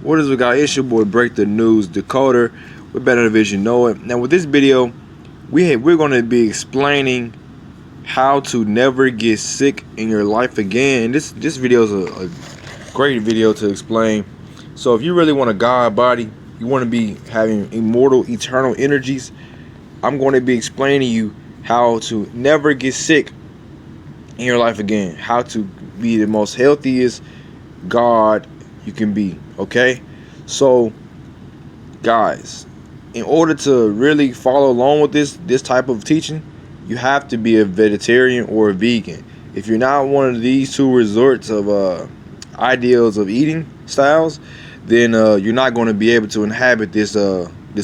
What is we got? It's your boy Break the News Decoder. We're better than you know it. Now with this video, we're going to be explaining how to never get sick in your life again. This video is a great video to explain. So if you really want a God body, you want to be having immortal, eternal energies, I'm going to be explaining you how to never get sick in your life again. How to be the most healthiest God you can be. Okay, so guys, in order to really follow along with this type of teaching, you have to be a vegetarian or a vegan. If you're not one of these two resorts of ideals of eating styles, then you're not going to be able to inhabit this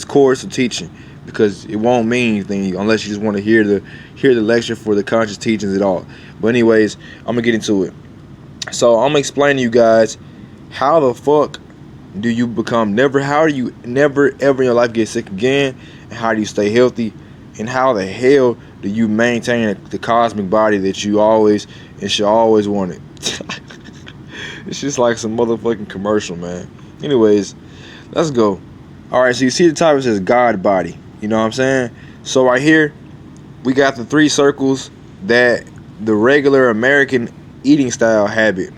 course of teaching, because it won't mean anything unless you just want to hear the lecture for the conscious teachings at all. But anyways, I'm gonna get into it. So I'm gonna explain to you guys how the fuck do you how do you never ever in your life get sick again, and how do you stay healthy, and how the hell do you maintain the cosmic body that you always and should always wanted. It's just like some motherfucking commercial, man. Anyways, let's go. Alright, so you see the title says God body. You know what I'm saying? So right here, we got the 3 circles that the regular American eating style habit.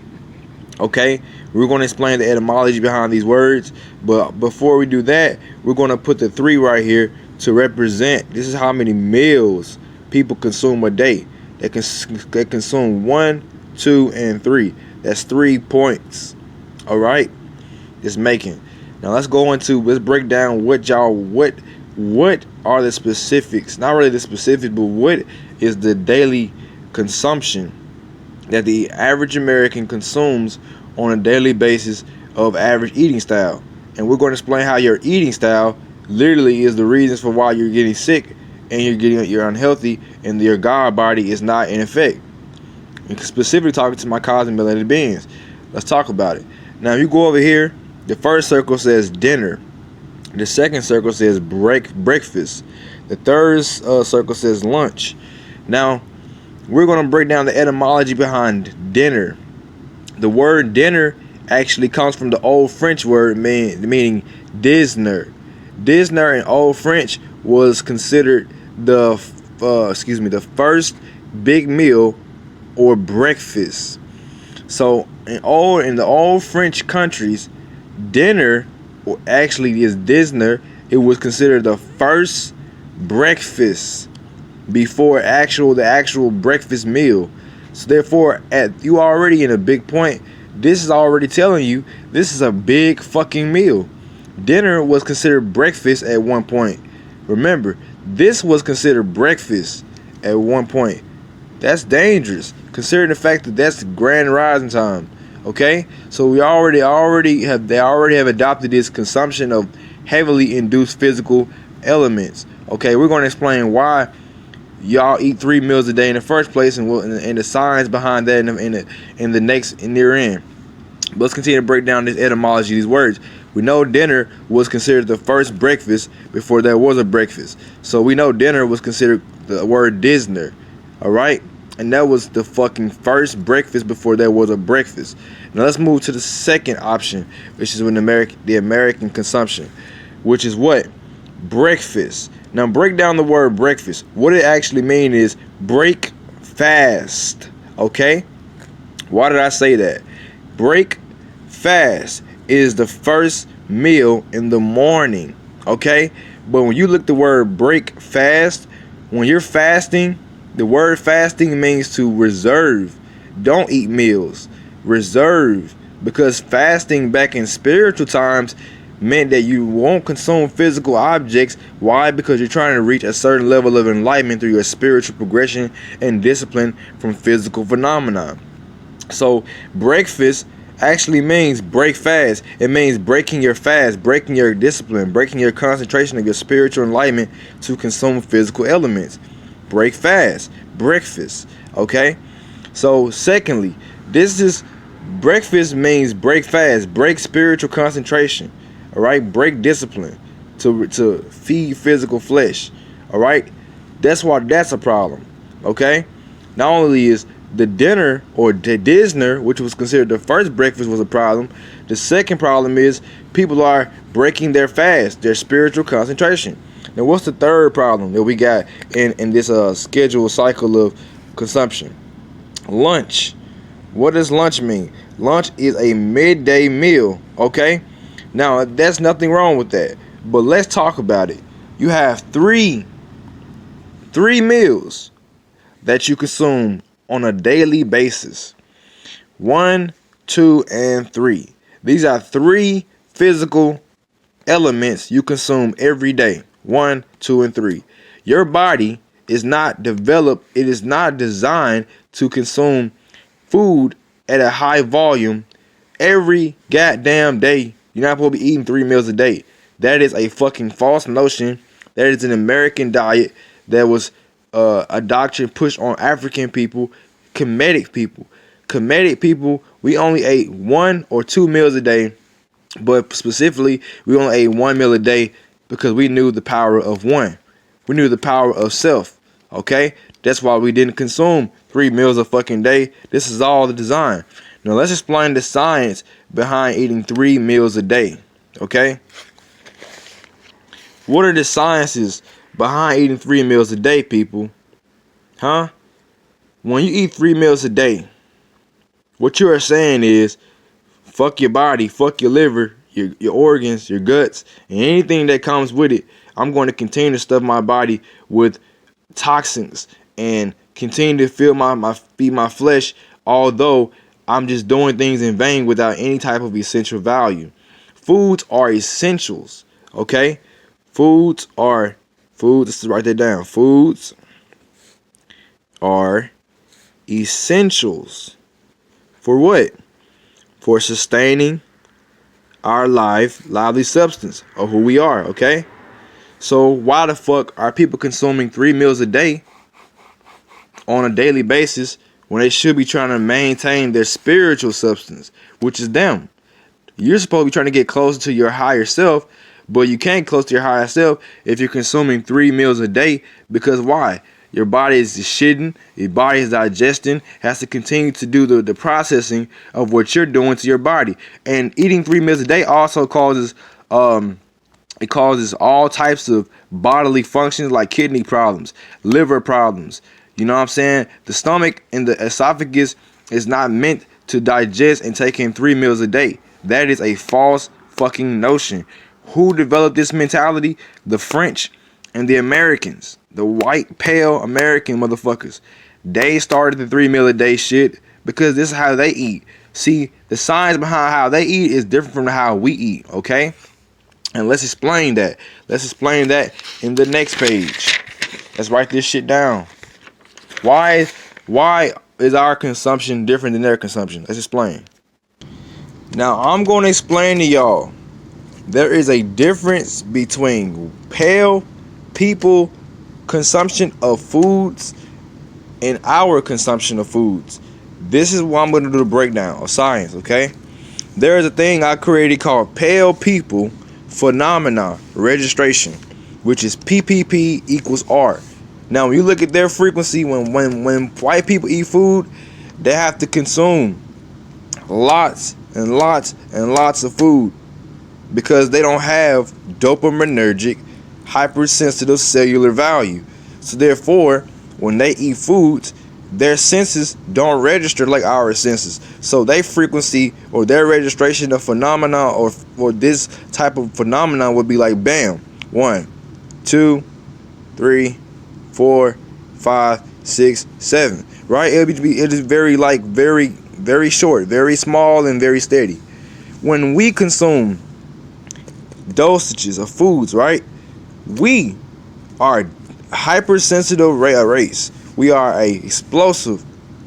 Okay, we're going to explain the etymology behind these words, but before we do that, we're going to put the 3 right here to represent this is how many meals people consume a day. They consume 1, 2, and 3. That's 3 points. All right, it's making. Now let's break down what are the specifics. Not really the specifics, but what is the daily consumption that the average American consumes on a daily basis of average eating style. And we're going to explain how your eating style literally is the reasons for why you're getting sick and you're unhealthy and your God body is not in effect. And specifically talking to my cosmic melanated beings, let's talk about it. Now, if you go over here, the first circle says dinner. The second circle says breakfast. The third circle says lunch. Now, we're going to break down the etymology behind dinner. The word dinner actually comes from the old French word meaning dîner. Dîner in old French was considered the first big meal or breakfast. So in the old French countries, dinner, or actually is dîner, it was considered the first breakfast before the actual breakfast meal. So therefore, you already in a big point. This is already telling you this is a big fucking meal. Dinner was considered breakfast at one point. Remember, this was considered breakfast at one point. That's dangerous, considering the fact that that's grand rising time. Okay, so they already have adopted this consumption of heavily induced physical elements. Okay, we're going to explain why y'all eat 3 meals a day in the first place, and the science behind that in the next near end. But let's continue to break down this etymology, these words. We know dinner was considered the first breakfast before there was a breakfast. So we know dinner was considered the word dîner. All right, and that was the fucking first breakfast before there was a breakfast. Now let's move to the second option, which is the American consumption, which is what? Breakfast. Now break down the word breakfast. What it actually means is break fast. Okay? Why did I say that? Break fast is the first meal in the morning. Okay? But when you look the word break fast, when you're fasting, the word fasting means to reserve. Don't eat meals. Reserve. Because fasting back in spiritual times meant that you won't consume physical objects. Why? Because you're trying to reach a certain level of enlightenment through your spiritual progression and discipline from physical phenomena. So breakfast actually means break fast. It means breaking your fast, breaking your discipline, breaking your concentration of your spiritual enlightenment to consume physical elements. Break fast, breakfast. Okay, so secondly, breakfast means break fast, break spiritual concentration. All right, break discipline to feed physical flesh. All right, that's why that's a problem. Okay, not only is the dinner or the dinner, which was considered the first breakfast, was a problem. The second problem is people are breaking their fast, their spiritual concentration. Now, what's the third problem that we got in this scheduled cycle of consumption? Lunch. What does lunch mean? Lunch is a midday meal, okay? Now, there's nothing wrong with that, but let's talk about it. You have three meals that you consume on a daily basis. 1, 2, and 3. These are 3 physical elements you consume every day. 1, 2, and 3. Your body is not developed, it is not designed to consume food at a high volume every goddamn day. You're not supposed to be eating 3 meals a day. That is a fucking false notion. That is an American diet that was a doctrine pushed on African people, Kemetic people. Kemetic people, we only ate 1 or 2 meals a day, but specifically, we only ate 1 meal a day because we knew the power of one. We knew the power of self, okay? That's why we didn't consume 3 meals a fucking day. This is all the design. Now, let's explain the science behind eating 3 meals a day, okay? What are the sciences behind eating 3 meals a day, people? Huh? When you eat 3 meals a day, what you are saying is, fuck your body, fuck your liver, your organs, your guts, and anything that comes with it. I'm going to continue to stuff my body with toxins and continue to feed my flesh, although I'm just doing things in vain without any type of essential value. Foods are essentials, okay? Foods, let's write that down. Foods are essentials. For what? For sustaining our lively substance of who we are, okay? So why the fuck are people consuming 3 meals a day on a daily basis when they should be trying to maintain their spiritual substance, which is them? You're supposed to be trying to get closer to your higher self, but you can't get close to your higher self if you're consuming 3 meals a day, because why? Your body is shitting, your body is digesting, has to continue to do the processing of what you're doing to your body. And eating 3 meals a day also causes all types of bodily functions like kidney problems, liver problems. You know what I'm saying? The stomach and the esophagus is not meant to digest and take in 3 meals a day. That is a false fucking notion. Who developed this mentality? The French and the Americans. The white, pale American motherfuckers. They started the 3 meal a day shit because this is how they eat. See, the science behind how they eat is different from how we eat, okay? And let's explain that. Let's explain that in the next page. Let's write this shit down. Why is our consumption different than their consumption? Let's explain. Now, I'm going to explain to y'all. There is a difference between pale people consumption of foods and our consumption of foods. This is what I'm going to do the breakdown of science, okay? There is a thing I created called Pale People Phenomena Registration, which is PPP equals R. Now, when you look at their frequency, when white people eat food, they have to consume lots and lots and lots of food because they don't have dopaminergic hypersensitive cellular value. So therefore, when they eat foods, their senses don't register like our senses. So their frequency or their registration of phenomena or this type of phenomenon would be like bam, 1, 2, 3, 4, 5, 6, 7. Right? It is very short, very small, and very steady. When we consume dosages of foods, right? We are hypersensitive race. We are a explosive.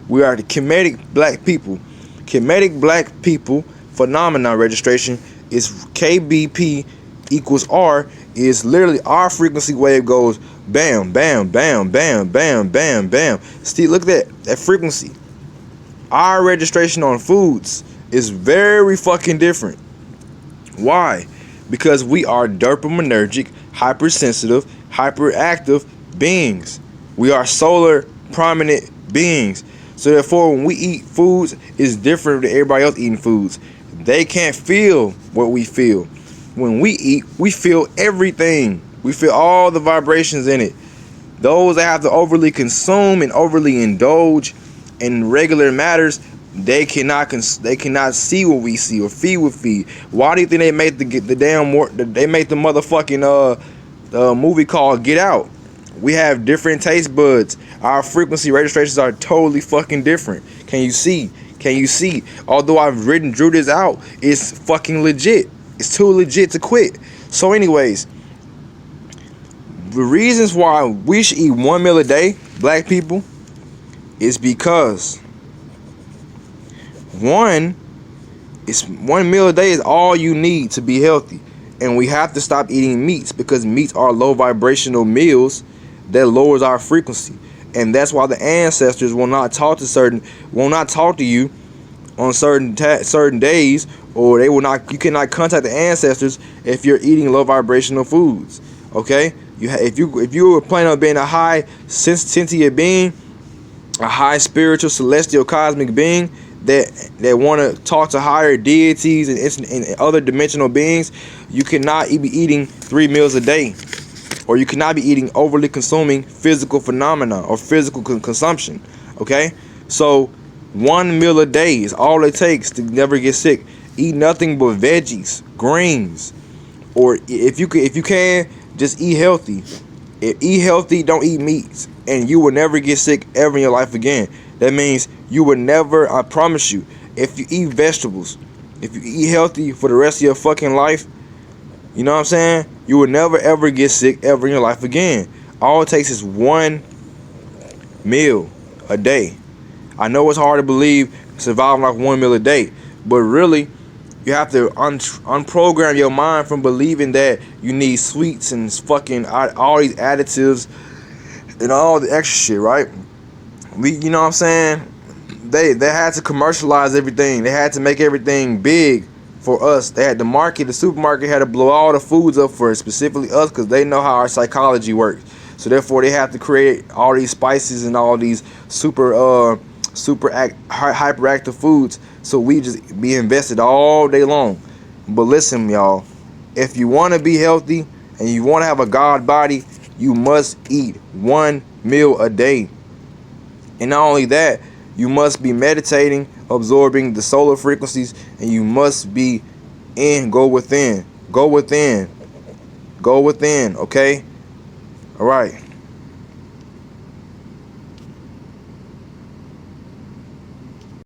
We are the Kemetic black people. Kemetic black people phenomena registration is KBP equals R, is literally our frequency wave goes bam, bam, bam, bam, bam, bam, bam. See, look at that frequency. Our registration on foods is very fucking different. Why? Because we are dopaminergic, hypersensitive, hyperactive beings. We are solar prominent beings. So therefore, when we eat foods, it's different than everybody else eating foods. They can't feel what we feel. When we eat, we feel everything. We feel all the vibrations in it. Those that have to overly consume and overly indulge in regular matters, they cannot see what we see or feed what feed. Why do you think they make they make the motherfucking movie called Get Out? We have different taste buds. Our frequency registrations are totally fucking different. Can you see? Can you see? Although I've drew this out, it's fucking legit. It's too legit to quit. So anyways, the reasons why we should eat 1 meal a day, black people, is because one meal a day is all you need to be healthy. And we have to stop eating meats, because meats are low vibrational meals that lowers our frequency. And that's why the ancestors will not talk to you on certain days, or you cannot contact the ancestors if you're eating low vibrational foods. Okay? If you were planning on being a high sentient being, a high spiritual celestial cosmic being that want to talk to higher deities and other dimensional beings, you cannot be eating 3 meals a day, or you cannot be eating overly consuming physical phenomena or physical consumption. Okay, so 1 meal a day is all it takes to never get sick. Eat nothing but veggies, greens, or if you can, just eat healthy. Eat healthy, don't eat meats, and you will never get sick ever in your life again. That means you will never, I promise you, if you eat vegetables, if you eat healthy for the rest of your fucking life, you know what I'm saying? You will never ever get sick ever in your life again. All it takes is 1 meal a day. I know it's hard to believe surviving like 1 meal a day, but really, you have to unprogram your mind from believing that you need sweets and fucking all these additives and all the extra shit, right? You know what I'm saying? They had to commercialize everything. They had to make everything big for us. They had the supermarket had to blow all the foods up for specifically us, because they know how our psychology works. So therefore, they have to create all these spices and all these super hyperactive foods, so we just be invested all day long. But listen, y'all, if you want to be healthy and you want to have a God body, you must eat 1 meal a day. And not only that, you must be meditating, absorbing the solar frequencies, and you must be go within, okay? All right.